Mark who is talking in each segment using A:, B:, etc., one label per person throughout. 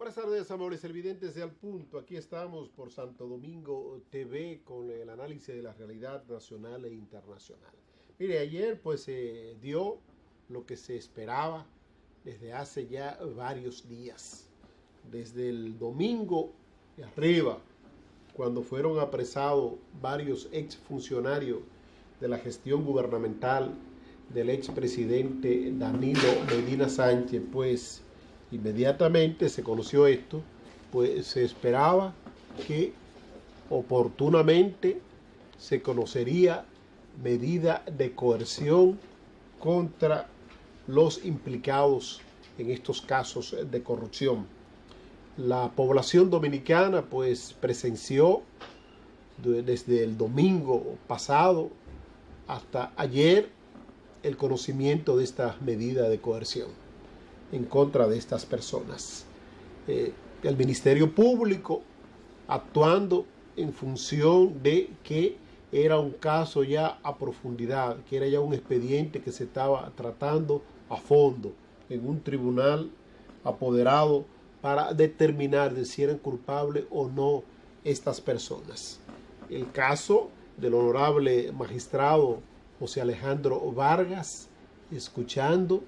A: Buenas tardes, amables televidentes de Al Punto. Aquí estamos por Santo Domingo TV con el análisis de la realidad nacional e internacional. Mire, ayer pues se dio lo que se esperaba desde hace ya varios días. Desde el domingo de arriba, cuando fueron apresados varios exfuncionarios de la gestión gubernamental del expresidente Danilo Medina Sánchez, pues inmediatamente se conoció esto, pues se esperaba que oportunamente se conocería medida de coerción contra los implicados en estos casos de corrupción. La población dominicana pues presenció desde el domingo pasado hasta ayer el conocimiento de esta medida de coerción en contra de estas personas. El Ministerio Público, actuando en función de que era un caso ya a profundidad, que era ya un expediente que se estaba tratando a fondo en un tribunal apoderado para determinar de si eran culpables o no estas personas. El caso del honorable magistrado José Alejandro Vargas, escuchando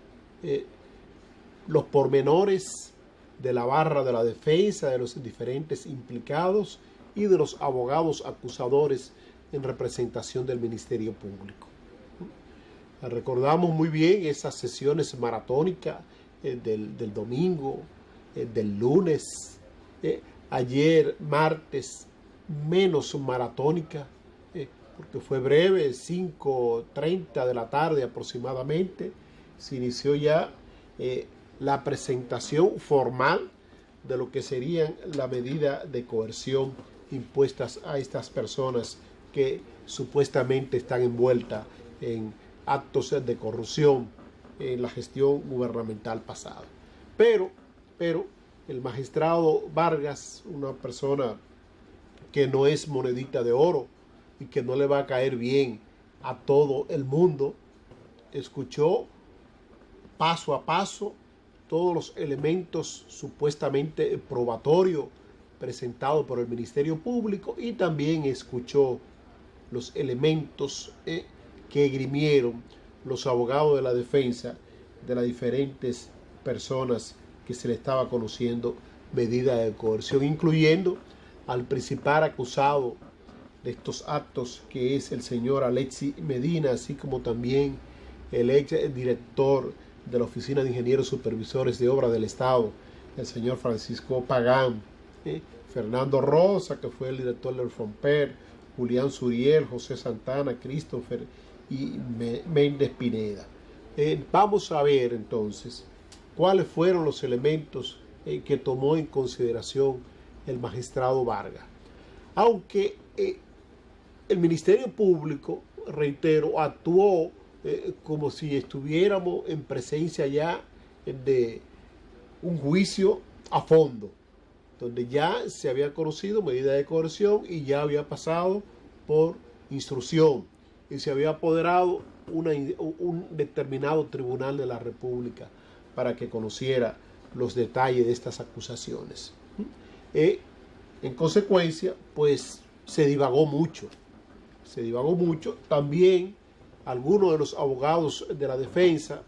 A: los pormenores de la barra de la defensa, de los diferentes implicados y de los abogados acusadores en representación del Ministerio Público. Recordamos muy bien esas sesiones maratónicas del domingo, del lunes, ayer martes menos maratónica, porque fue breve, 5:30 de la tarde aproximadamente, se inició ya la presentación formal de lo que serían la medida de coerción impuestas a estas personas que supuestamente están envueltas en actos de corrupción en la gestión gubernamental pasada. Pero el magistrado Vargas, una persona que no es monedita de oro y que no le va a caer bien a todo el mundo, escuchó paso a paso todos los elementos supuestamente probatorios presentados por el Ministerio Público y también escuchó los elementos que esgrimieron los abogados de la defensa de las diferentes personas que se le estaba conociendo medida de coerción, incluyendo al principal acusado de estos actos, que es el señor Alexis Medina, así como también el ex director de la Oficina de Ingenieros Supervisores de Obras del Estado, el señor Francisco Pagán, Fernando Rosa, que fue el director del Fomper, Julián Suriel, José Santana, Christopher y Méndez Pineda. Vamos a ver entonces cuáles fueron los elementos que tomó en consideración el magistrado Vargas. Aunque el Ministerio Público, reitero, actuó como si estuviéramos en presencia ya de un juicio a fondo, donde ya se había conocido medida de coerción y ya había pasado por instrucción y se había apoderado un determinado tribunal de la República para que conociera los detalles de estas acusaciones. En consecuencia, pues se divagó mucho. También algunos de los abogados de la defensa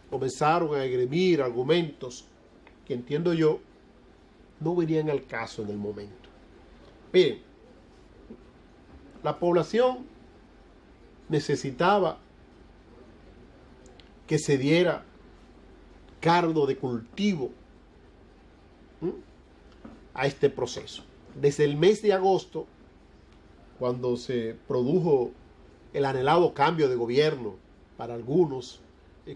A: comenzaron a esgrimir argumentos que, entiendo yo, no venían al caso en el momento. Miren, la población necesitaba que se diera caldo de cultivo a este proceso. Desde el mes de agosto, cuando se produjo el anhelado cambio de gobierno para algunos,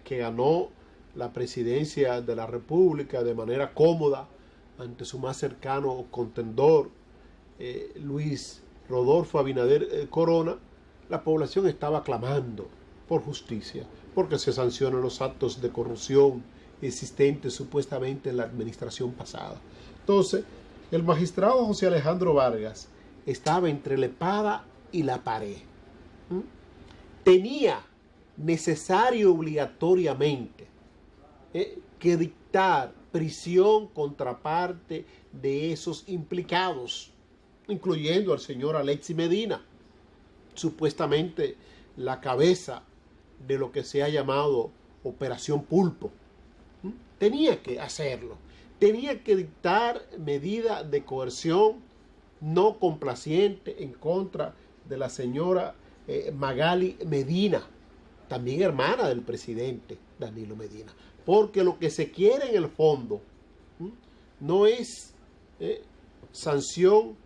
A: que ganó la presidencia de la República de manera cómoda ante su más cercano contendor, Luis Rodolfo Abinader Corona, la población estaba clamando por justicia, porque se sancionan los actos de corrupción existentes supuestamente en la administración pasada. Entonces, el magistrado José Alejandro Vargas estaba entre la espada y la pared. Tenía necesario obligatoriamente que dictar prisión contra parte de esos implicados, incluyendo al señor Alexis Medina, supuestamente la cabeza de lo que se ha llamado Operación Pulpo. Tenía que hacerlo, tenía que dictar medidas de coerción no complaciente en contra de la señora Magali Medina, también hermana del presidente Danilo Medina, porque lo que se quiere en el fondo no es sanción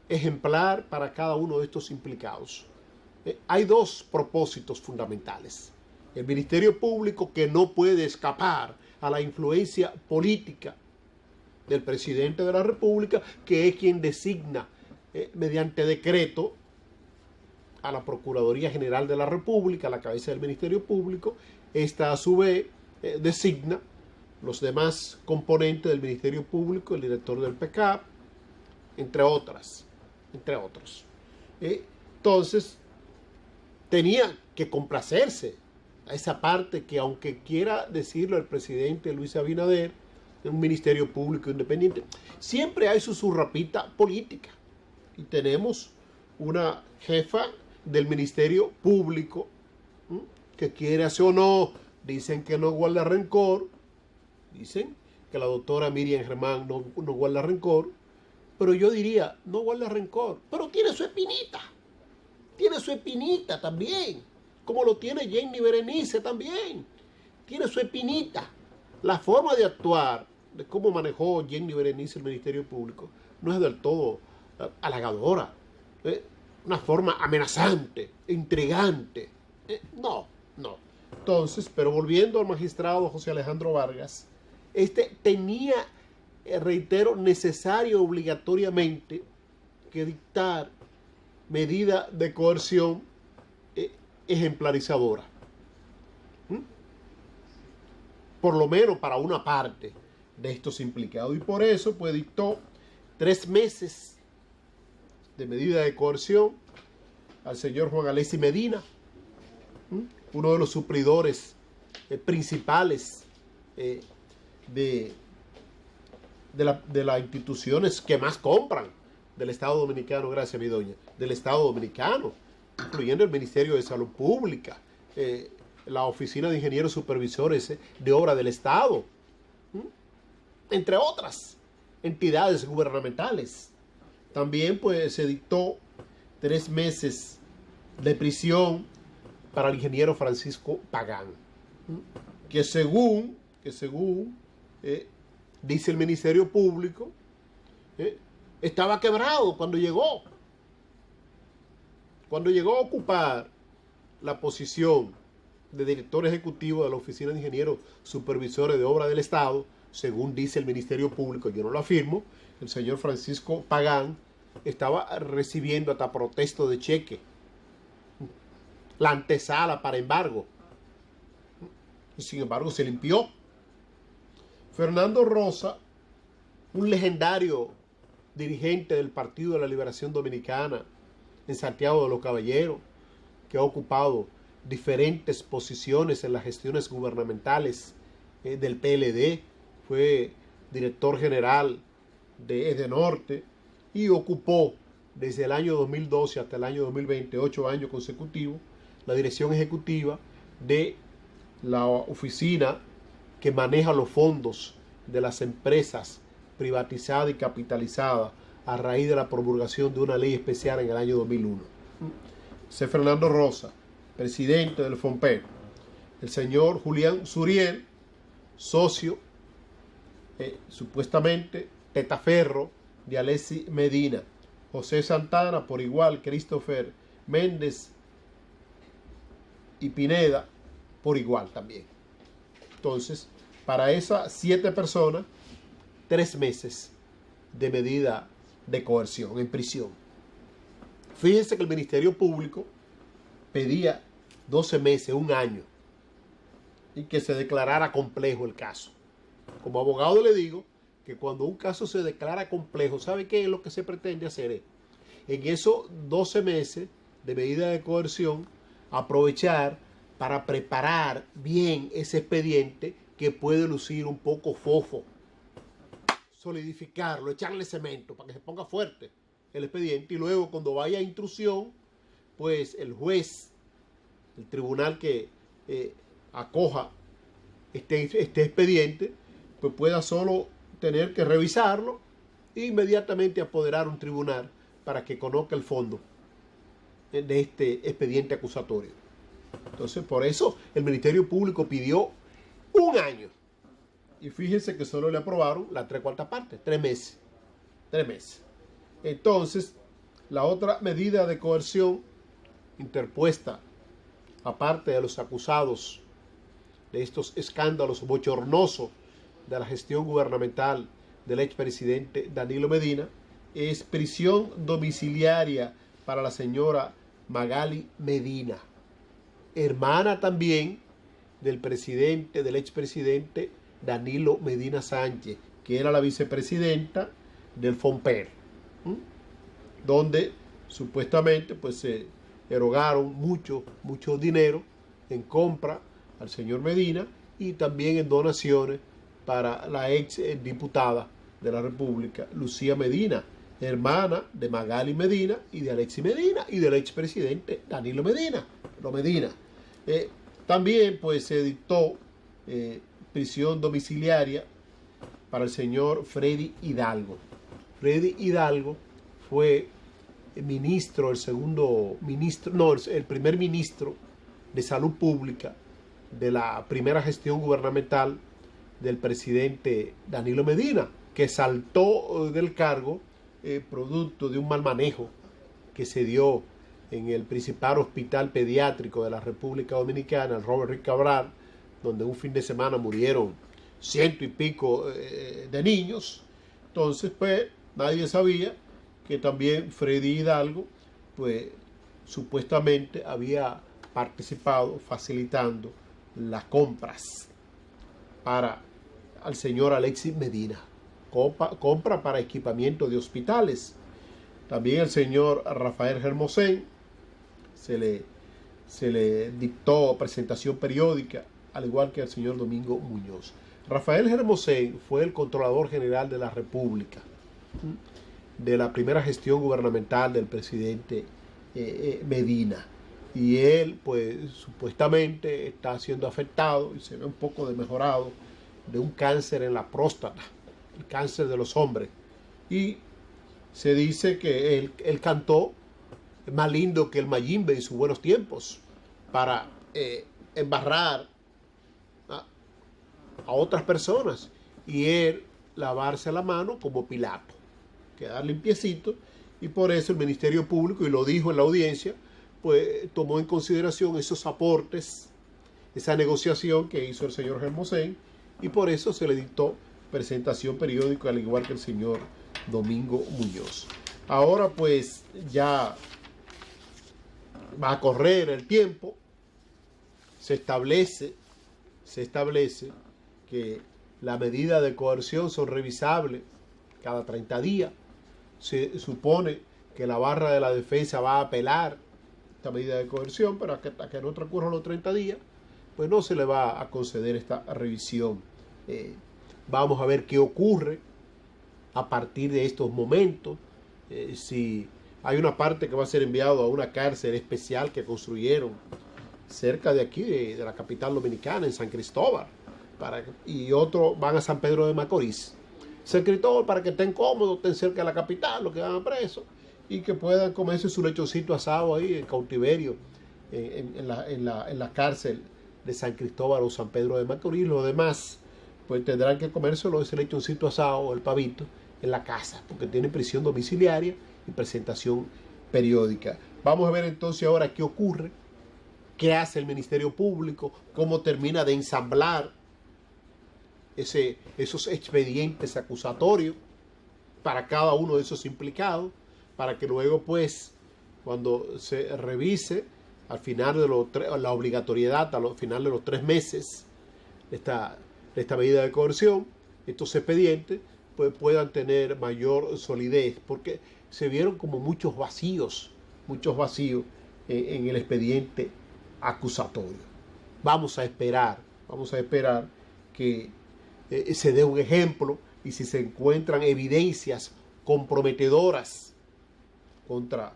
A: ejemplar para cada uno de estos implicados. Hay dos propósitos fundamentales. El Ministerio Público, que no puede escapar a la influencia política del presidente de la República, que es quien designa mediante decreto a la Procuraduría General de la República, a la cabeza del Ministerio Público. Esta a su vez designa los demás componentes del Ministerio Público, el director del PECAP, entre otros. Entonces, tenía que complacerse a esa parte que, aunque quiera decirlo el presidente Luis Abinader, es un ministerio público independiente, siempre hay su zurrapita política. Y tenemos una jefa del Ministerio Público que quiere hacer o no, dicen que no guarda rencor, dicen que la doctora Miriam Germán no guarda rencor, pero yo diría, no guarda rencor, pero tiene su espinita también, como lo tiene Jenny Berenice también, tiene su espinita. La forma de actuar, de cómo manejó Jenny Berenice el Ministerio Público, no es del todo halagadora, una forma amenazante, intrigante, no. Entonces, pero volviendo al magistrado José Alejandro Vargas, tenía, reitero, necesario obligatoriamente que dictar medida de coerción ejemplarizadora, por lo menos para una parte de estos implicados, y por eso pues dictó 3 meses de medida de coerción al señor Juan Alexis Medina, uno de los suplidores principales de las instituciones que más compran del Estado Dominicano, gracias mi doña, del Estado Dominicano, incluyendo el Ministerio de Salud Pública, la Oficina de Ingenieros Supervisores de Obra del Estado, entre otras entidades gubernamentales. También pues se dictó 3 meses de prisión para el ingeniero Francisco Pagán, que según dice el Ministerio Público, estaba quebrado cuando llegó a ocupar la posición de director ejecutivo de la Oficina de Ingenieros Supervisores de Obra del Estado. Según dice el Ministerio Público, yo no lo afirmo, el señor Francisco Pagán estaba recibiendo hasta protesto de cheque, la antesala para embargo, y sin embargo se limpió. Fernando Rosa, un legendario dirigente del Partido de la Liberación Dominicana en Santiago de los Caballeros, que ha ocupado diferentes posiciones en las gestiones gubernamentales del PLD, fue director general de Edenorte y ocupó desde el año 2012 hasta el año 2020, 8 años consecutivos, la dirección ejecutiva de la oficina que maneja los fondos de las empresas privatizadas y capitalizadas a raíz de la promulgación de una ley especial en el año 2001. Ese Fernando Rosa, presidente del FOMPE. El señor Julián Suriel, socio, supuestamente, tetaferro de Alexis Medina. José Santana, por igual, Christopher Méndez y Pineda, por igual también. Entonces, para esas 7 personas, 3 meses de medida de coerción en prisión. Fíjense que el Ministerio Público pedía 12 meses, 1 año, y que se declarara complejo el caso. Como abogado le digo que cuando un caso se declara complejo, ¿sabe qué es lo que se pretende hacer? En esos 12 meses de medida de coerción, aprovechar para preparar bien ese expediente que puede lucir un poco fofo solidificarlo, echarle cemento para que se ponga fuerte el expediente, y luego cuando vaya a instrucción, pues el juez, el tribunal que acoja este expediente, pues pueda solo tener que revisarlo e inmediatamente apoderar un tribunal para que conozca el fondo de este expediente acusatorio. Entonces, por eso el Ministerio Público pidió 1 año. Y fíjense que solo le aprobaron la 3/4 parte, 3 meses. 3 meses. Entonces, la otra medida de coerción interpuesta, aparte de los acusados de estos escándalos bochornosos de la gestión gubernamental del expresidente Danilo Medina, es prisión domiciliaria para la señora Magali Medina, hermana también del expresidente Danilo Medina Sánchez, que era la vicepresidenta del FOMPER, donde supuestamente pues se erogaron mucho dinero en compra al señor Medina y también en donaciones para la ex diputada de la República, Lucía Medina, hermana de Magali Medina y de Alexis Medina y del expresidente Danilo Medina. También pues se dictó prisión domiciliaria para el señor Freddy Hidalgo. Freddy Hidalgo fue ministro, el primer ministro de Salud Pública de la primera gestión gubernamental del presidente Danilo Medina, que saltó del cargo producto de un mal manejo que se dio en el principal hospital pediátrico de la República Dominicana, el Robert Rick Cabral, donde un fin de semana murieron 100 y pico de niños. Entonces, pues, nadie sabía que también Freddy Hidalgo, pues, supuestamente había participado facilitando las compras para al señor Alexis Medina, compra para equipamiento de hospitales. También el señor Rafael Hermosén se le dictó presentación periódica, al igual que al señor Domingo Muñoz. Rafael Hermosén fue el Controlador General de la República de la primera gestión gubernamental del presidente Medina, y él pues supuestamente está siendo afectado y se ve un poco mejorado de un cáncer en la próstata, el cáncer de los hombres, y se dice que él cantó más lindo que el Mayimbe en sus buenos tiempos para embarrar a otras personas, y él lavarse la mano como Pilato, quedar limpiecito. Y por eso el Ministerio Público, y lo dijo en la audiencia, pues tomó en consideración esos aportes, esa negociación que hizo el señor Hermosén, y por eso se le dictó presentación periódica, al igual que el señor Domingo Muñoz. Ahora pues ya va a correr el tiempo, se establece que las medidas de coerción son revisables cada 30 días. Se supone que la barra de la defensa va a apelar esta medida de coerción, pero hasta que no transcurran los 30 días, pues no se le va a conceder esta revisión. Vamos a ver qué ocurre a partir de estos momentos. Si hay una parte que va a ser enviado a una cárcel especial que construyeron cerca de aquí, de la capital dominicana, en San Cristóbal, y otros van a San Pedro de Macorís. San Cristóbal, para que estén cómodos, estén cerca de la capital, los que van a presos, y que puedan comerse su lechoncito asado ahí en cautiverio, en la cárcel de San Cristóbal o San Pedro de Macorís. Los demás pues tendrán que comérselo, ese lechoncito asado o el pavito, en la casa, porque tienen prisión domiciliaria y presentación periódica. Vamos a ver entonces ahora qué ocurre, qué hace el Ministerio Público, cómo termina de ensamblar esos expedientes acusatorios para cada uno de esos implicados, para que luego pues cuando se revise al final de la obligatoriedad, al final de los 3 meses de esta medida de coerción, estos expedientes pues puedan tener mayor solidez, porque se vieron como muchos vacíos en el expediente acusatorio. Vamos a esperar que se dé un ejemplo, y si se encuentran evidencias comprometedoras contra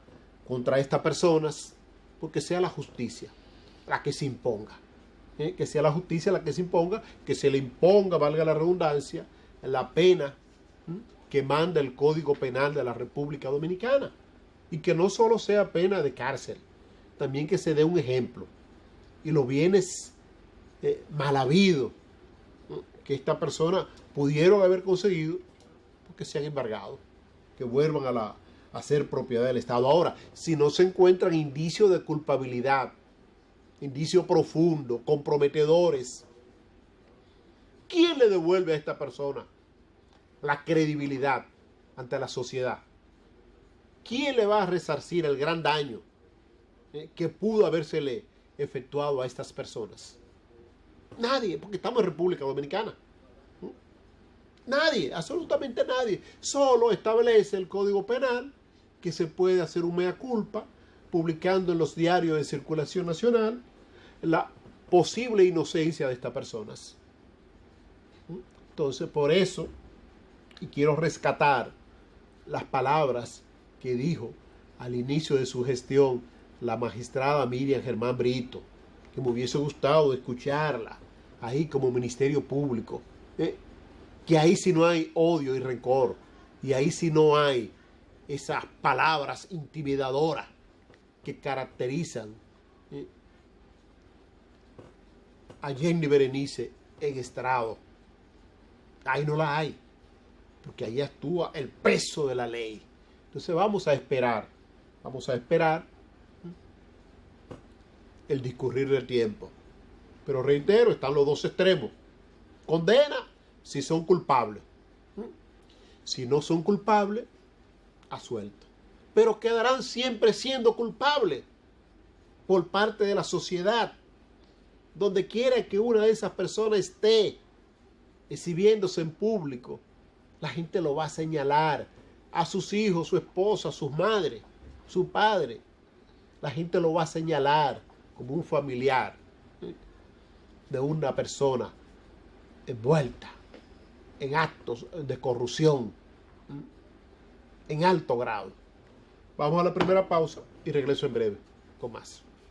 A: estas personas, pues que sea la justicia la que se imponga. Que sea la justicia la que se imponga, que se le imponga, valga la redundancia, la pena que manda el Código Penal de la República Dominicana. Y que no solo sea pena de cárcel, también que se dé un ejemplo. Y los bienes mal habidos que esta persona pudieron haber conseguido, que sean embargados, que vuelvan a ser propiedad del Estado. Ahora, si no se encuentran indicios de culpabilidad, indicios profundos, comprometedores, ¿quién le devuelve a esta persona la credibilidad ante la sociedad? ¿Quién le va a resarcir el gran daño que pudo habérsele efectuado a estas personas? Nadie, porque estamos en República Dominicana. Nadie, absolutamente nadie. Solo establece el Código Penal que se puede hacer un mea culpa, publicando en los diarios de circulación nacional la posible inocencia de estas personas. Entonces, por eso, y quiero rescatar las palabras que dijo al inicio de su gestión la magistrada Miriam Germán Brito, que me hubiese gustado escucharla ahí como Ministerio Público, que ahí sí no hay odio y rencor, y ahí sí no hay esas palabras intimidadoras que caracterizan a Jenny Berenice en estrado. Ahí no la hay, porque ahí actúa el peso de la ley. Entonces vamos a esperar el discurrir del tiempo. Pero reitero, están los dos extremos. Condena si son culpables. Si no son culpables, absuelto. Pero quedarán siempre siendo culpables por parte de la sociedad. Donde quiera que una de esas personas esté exhibiéndose en público, la gente lo va a señalar. A sus hijos, su esposa, sus madres, su padre. La gente lo va a señalar como un familiar de una persona envuelta en actos de corrupción en alto grado. Vamos a la primera pausa y regreso en breve con más.